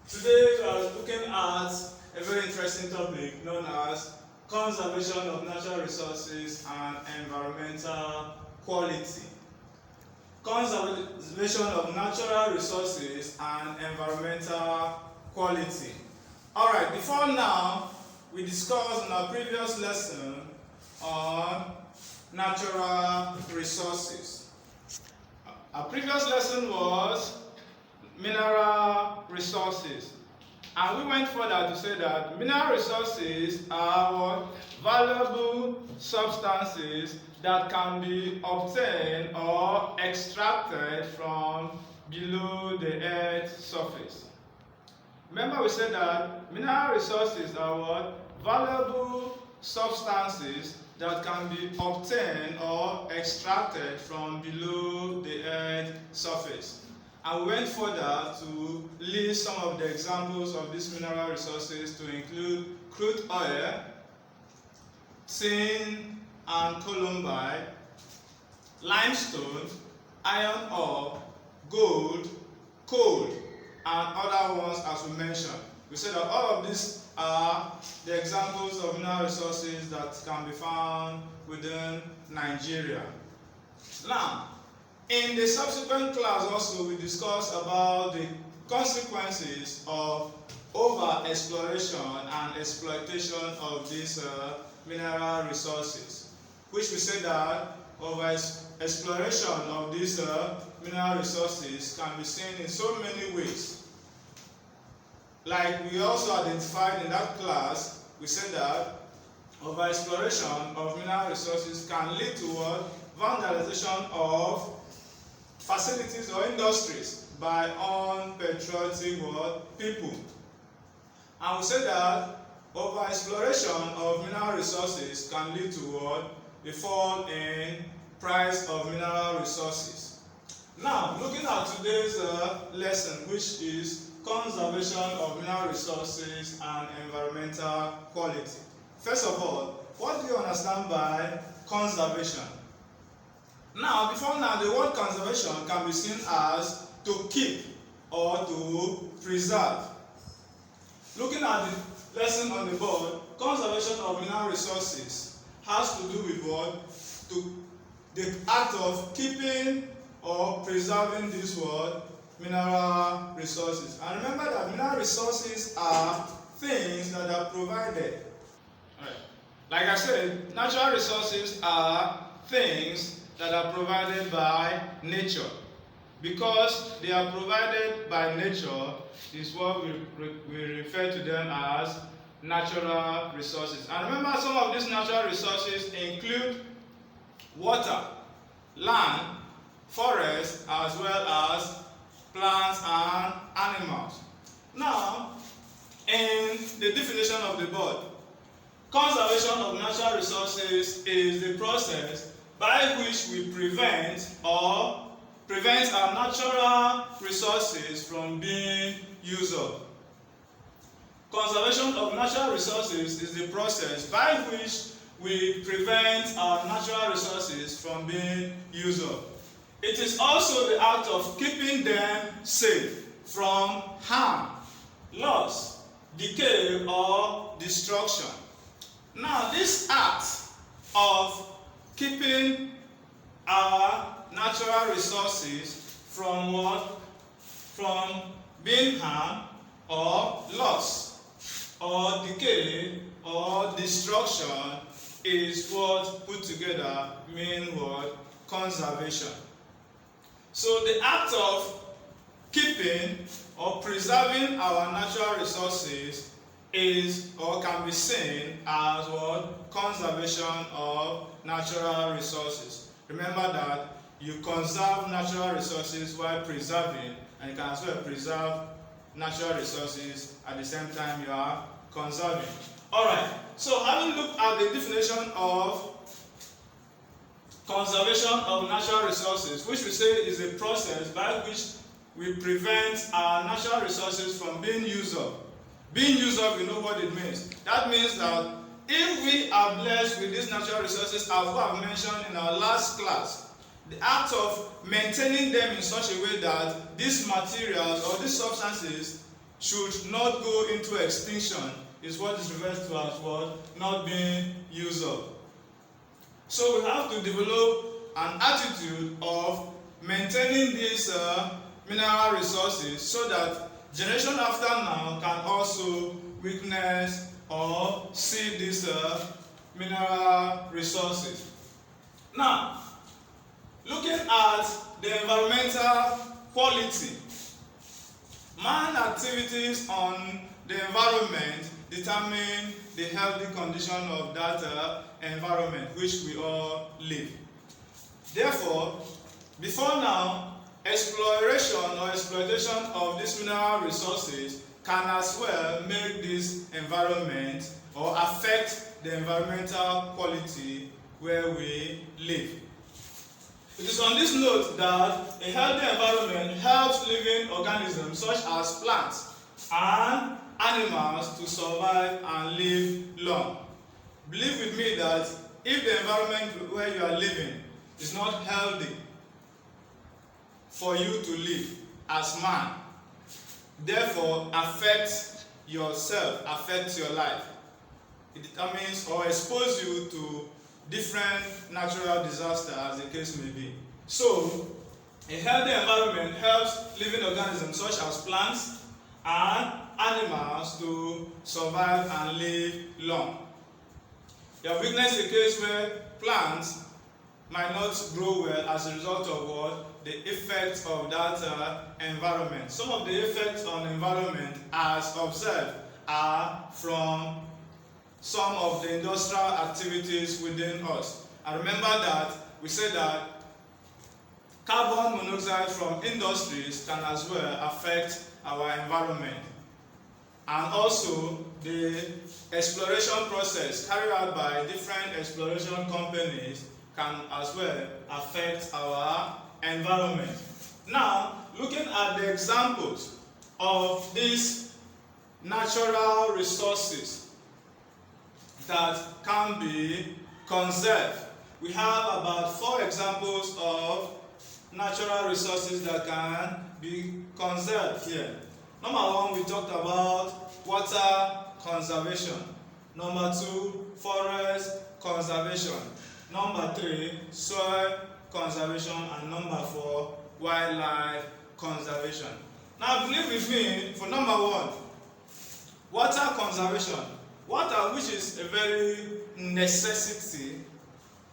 Today we are looking at a very interesting topic known as conservation of natural resources and environmental quality. Conservation of natural resources and environmental quality. Alright, before now, we discussed in our previous lesson on natural resources. Our previous lesson was mineral resources, and we went further to say that mineral resources are valuable substances that can be obtained or extracted from below the earth's surface. Remember, we said that mineral resources are what? Valuable substances that can be obtained or extracted from below the earth's surface. And we went further to list some of the examples of these mineral resources to include crude oil, tin and columbite, limestone, iron ore, gold, coal, and other ones as we mentioned. We said that all of these are the examples of mineral resources that can be found within Nigeria. Now, in the subsequent class also, we discussed about the consequences of over-exploration and exploitation of these mineral resources, which we said that over-exploration of these mineral resources can be seen in so many ways. Like we also identified in that class, we said that over-exploration of mineral resources can lead to what? Vandalization of facilities or industries by unpatriotic people. And we say that over-exploration of mineral resources can lead to what? A fall in price of mineral resources. Now, looking at today's lesson, which is conservation of mineral resources and environmental quality. First of all, what do you understand by conservation? Now, before now, the word conservation can be seen as to keep or to preserve. Looking at the lesson on the board, conservation of mineral resources has to do with what? The act of keeping or preserving this word, mineral resources. And remember that mineral resources are things that are provided. Right. Like I said, natural resources are things that are provided by nature. Because they are provided by nature is what we refer to them as natural resources. And remember, some of these natural resources include water, land, forest, as well as plants and animals. Now, in the definition of the board, conservation of natural resources is the process by which we prevent our natural resources from being used up. Conservation of natural resources is the process by which we prevent our natural resources from being used up. It is also the act of keeping them safe from harm, loss, decay, or destruction. Now, this act of keeping our natural resources from what? From being harmed or lost or decay or destruction is what put together mean what? Conservation. So the act of keeping or preserving our natural resources is or can be seen as what? Conservation of natural resources. Remember that you conserve natural resources while preserving, and you can as well preserve natural resources at the same time you are conserving. Alright, so having looked at the definition of conservation of natural resources, which we say is a process by which we prevent our natural resources from being used up. Being used up, you know what it means. That means that if we are blessed with these natural resources, as we have mentioned in our last class, the act of maintaining them in such a way that these materials or these substances should not go into extinction is what is referred to as what? Not being used up. So we have to develop an attitude of maintaining these mineral resources so that generation after now can also witness or see these mineral resources. Now, looking at the environmental quality, man activities on the environment determine the healthy condition of that environment which we all live. Therefore, before now, exploration or exploitation of these mineral resources can as well make this environment or affect the environmental quality where we live. It is on this note that a healthy environment helps living organisms such as plants and animals to survive and live long. Believe with me that if the environment where you are living is not healthy for you to live as man, therefore affects yourself, affects your life. It determines or exposes you to different natural disasters as the case may be. So, a healthy environment helps living organisms such as plants and animals to survive and live long. You have witnessed a case where plants might not grow well as a result of what? The effects of that environment. Some of the effects on the environment as observed are from some of the industrial activities within us. And remember that we said that carbon monoxide from industries can as well affect our environment. And also the exploration process carried out by different exploration companies can as well affect our environment. Now, looking at the examples of these natural resources that can be conserved, we have about 4 examples of natural resources that can be conserved here. Number 1, we talked about water conservation. Number 2, forest conservation. Number 3, soil conservation. And number 4, wildlife conservation. Now, believe with me, for number 1, water conservation. Water, which is a very necessity,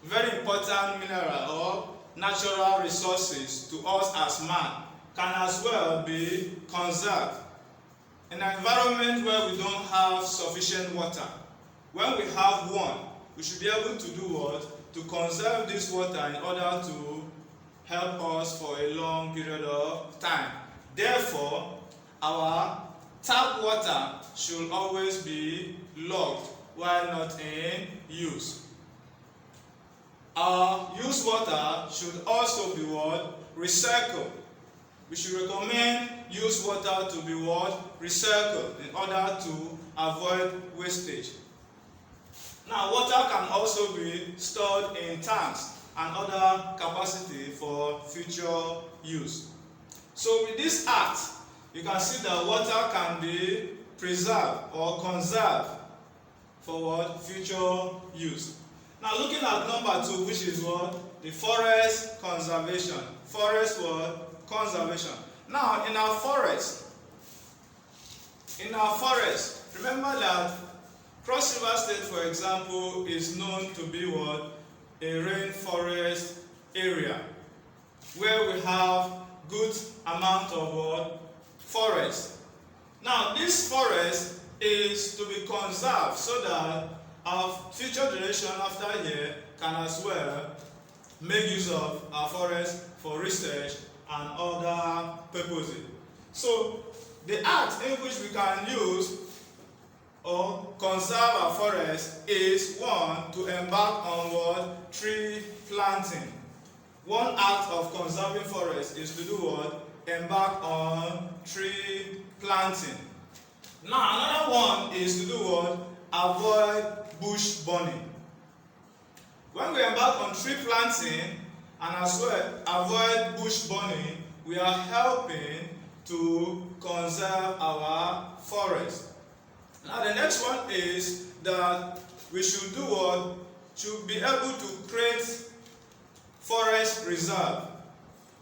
very important mineral or natural resources to us as man, can as well be conserved. In an environment where we don't have sufficient water, when we have one, we should be able to do what? To conserve this water in order to help us for a long period of time. Therefore, our tap water should always be locked while not in use. Our used water should also be what? Recycled. We should recommend used water to be what? Recycled in order to avoid wastage. Now, water can also be stored in tanks and other capacity for future use. So with this act, you can see that water can be preserved or conserved for what? Future use. Now, looking at number 2, which is what? The forest conservation. Forest what? Conservation. Now, in our forest, remember that Cross River State, for example, is known to be what? A rainforest area where we have good amount of what? Forest. Now, this forest is to be conserved so that our future generation after here can as well make use of our forest for research and other purposes. So, the act in which we can use or conserve our forest is 1, to embark on what? Tree planting. One act of conserving forest is to do what? Embark on tree planting. Now, another one is to do what? Avoid bush burning. When we embark on tree planting and as well avoid bush burning, we are helping to conserve our forest. Now the next one is that we should do what? Should be able to create forest reserve,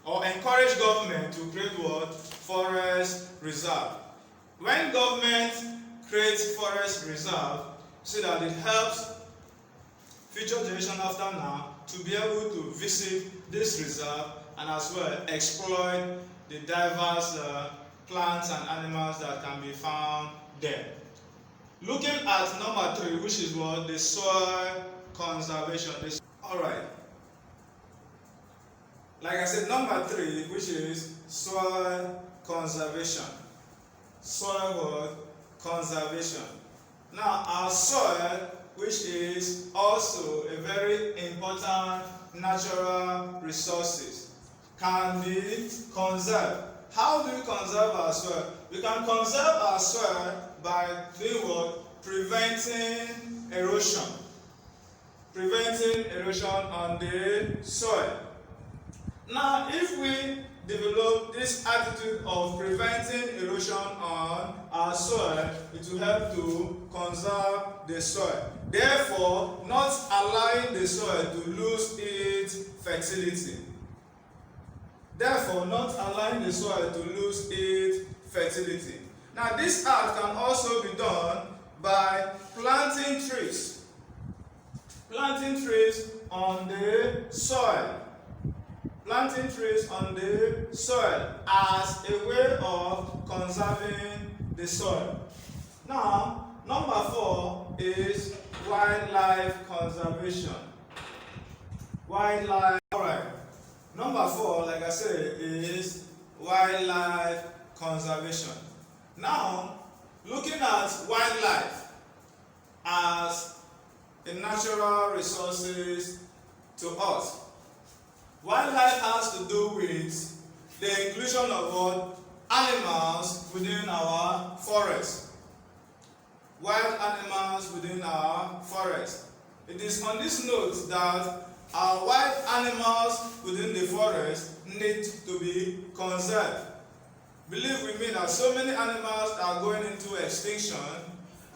or encourage government to create what? Forest reserve. When government creates forest reserve, so that it helps future generation after now to be able to visit this reserve and as well exploit the diverse plants and animals that can be found there. Looking at number 3, which is what? The soil conservation. Alright. Like I said, number 3, which is soil conservation. Soil what? Conservation. Now, our soil, which is also a very important natural resources, can be conserved. How do we conserve our soil? We can conserve our soil by doing what? Preventing erosion. Preventing erosion on the soil. Now, if we develop this attitude of preventing erosion on our soil, it will help to conserve the soil. Therefore, not allowing the soil to lose its fertility. Therefore, not allowing the soil to lose its fertility. Now, this act can also be done by planting trees. Planting trees on the soil. Planting trees on the soil as a way of conserving the soil. Now, number 4 is wildlife conservation. Wildlife. Alright. Number 4, like I said, is wildlife conservation. Now, looking at wildlife as a natural resources to us. Wildlife has to do with the inclusion of what? Animals within our forest. Wild animals within our forest. It is on this note that our wild animals within the forest need to be conserved. Believe with me that so many animals are going into extinction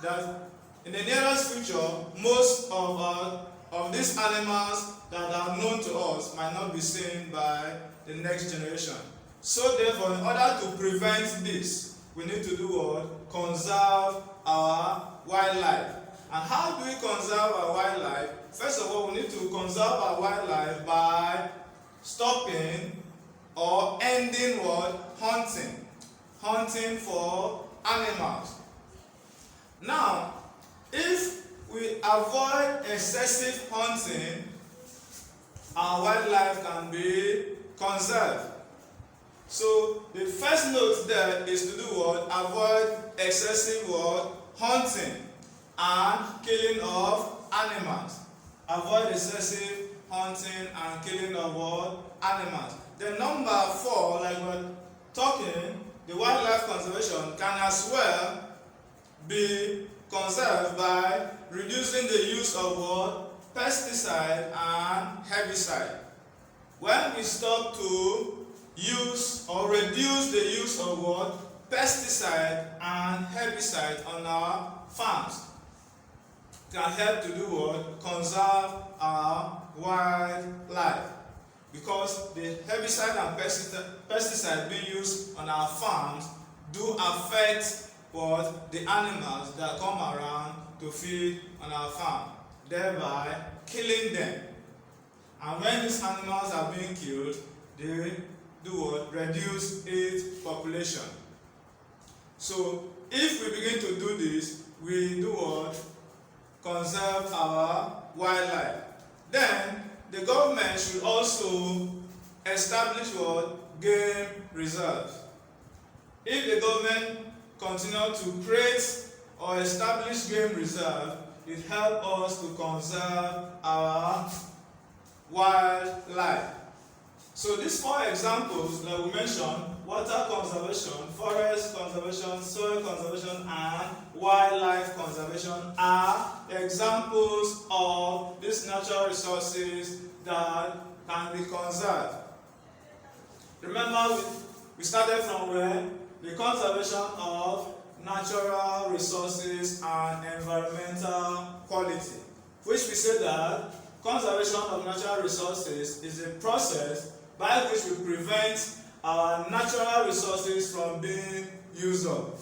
that in the nearest future, most of these animals that are known to us might not be seen by the next generation. So therefore, in order to prevent this, we need to do what? Conserve our wildlife. And how do we conserve our wildlife? First of all, we need to conserve our wildlife by stopping or ending what? Hunting. Hunting for animals. Now, if we avoid excessive hunting, our wildlife can be conserved. So the first note there is to do what? Avoid excessive what? Hunting and killing of animals. Avoid excessive hunting and killing of what? Animals. Then number 4, like we're talking, the wildlife conservation can as well be conserved by reducing the use of what? Pesticide and herbicide. When we stop to use or reduce the use of what? Pesticide and herbicide on our farms, can help to do what? Conserve our wildlife. Because the herbicide and pesticide being used on our farms do affect what? The animals that come around to feed on our farm, thereby killing them. And when these animals are being killed, they do what? Reduce its population. So if we begin to do this, we do what? Conserve our wildlife. Then the government should also establish what? Game reserves. If the government continue to create or establish game reserve, it helps us to conserve our wildlife. So these 4 examples that we mentioned, water conservation, forest conservation, soil conservation, and wildlife conservation, are examples of these natural resources that can be conserved. Remember, we We started from where? The conservation of natural resources and environmental quality, which we say that conservation of natural resources is a process by which we prevent our natural resources from being used up.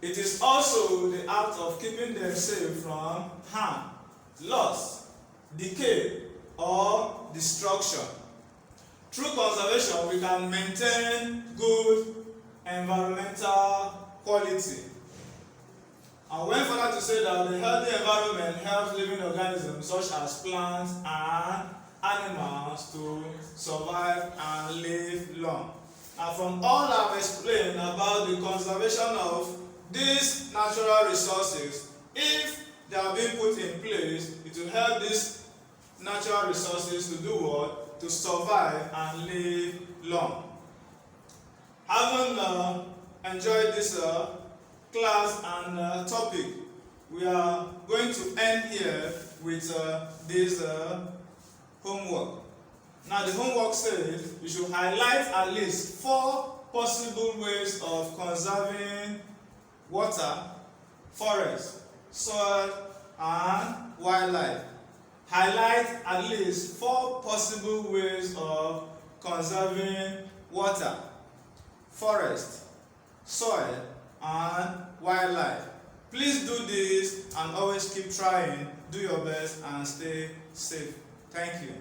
It is also the act of keeping them safe from harm, loss, decay, or destruction. Through conservation, we can maintain good environmental quality. And went further to say that the healthy environment helps living organisms such as plants and animals to survive and live long. And from all I've explained about the conservation of these natural resources, if they are being put in place, it will help these natural resources to do what? To survive and live long. Having enjoyed this class and topic, we are going to end here with this homework. Now the homework says you should highlight at least 4 possible ways of conserving water, forest, soil, and wildlife. Highlight at least 4 possible ways of conserving water, forest, soil, and wildlife. Please do this and always keep trying. Do your best and stay safe. Thank you.